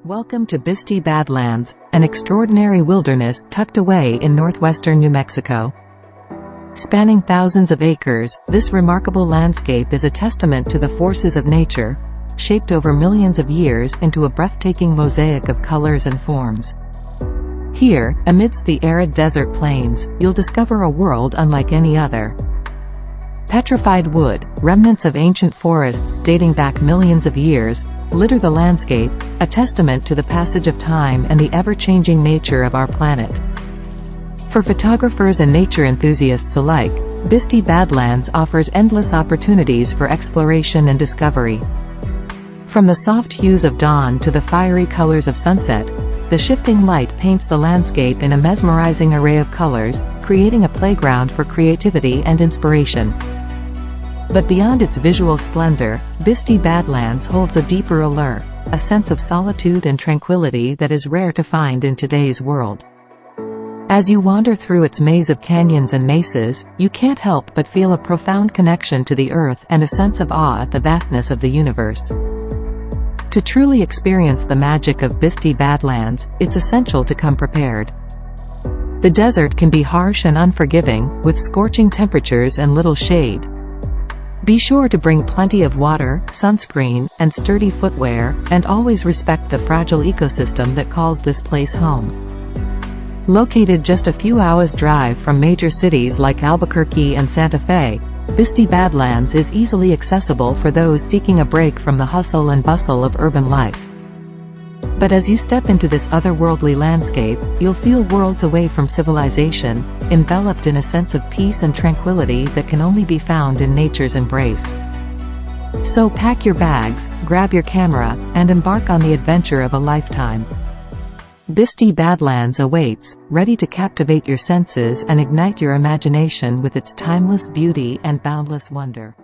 Welcome to Bisti Badlands, an extraordinary wilderness tucked away in northwestern New Mexico. Spanning thousands of acres, this remarkable landscape is a testament to the forces of nature, shaped over millions of years into a breathtaking mosaic of colors and forms. Here, amidst the arid desert plains, you'll discover a world unlike any other. Petrified wood, remnants of ancient forests dating back millions of years, litter the landscape, a testament to the passage of time and the ever-changing nature of our planet. For photographers and nature enthusiasts alike, Bisti Badlands offers endless opportunities for exploration and discovery. From the soft hues of dawn to the fiery colors of sunset, the shifting light paints the landscape in a mesmerizing array of colors, creating a playground for creativity and inspiration. But beyond its visual splendor, Bisti Badlands holds a deeper allure, a sense of solitude and tranquility that is rare to find in today's world. As you wander through its maze of canyons and mesas, you can't help but feel a profound connection to the earth and a sense of awe at the vastness of the universe. To truly experience the magic of Bisti Badlands, it's essential to come prepared. The desert can be harsh and unforgiving, with scorching temperatures and little shade. Be sure to bring plenty of water, sunscreen, and sturdy footwear, and always respect the fragile ecosystem that calls this place home. Located just a few hours' drive from major cities like Albuquerque and Santa Fe, Bisti Badlands is easily accessible for those seeking a break from the hustle and bustle of urban life. But as you step into this otherworldly landscape, you'll feel worlds away from civilization, enveloped in a sense of peace and tranquility that can only be found in nature's embrace. So pack your bags, grab your camera, and embark on the adventure of a lifetime. Bisti Badlands awaits, ready to captivate your senses and ignite your imagination with its timeless beauty and boundless wonder.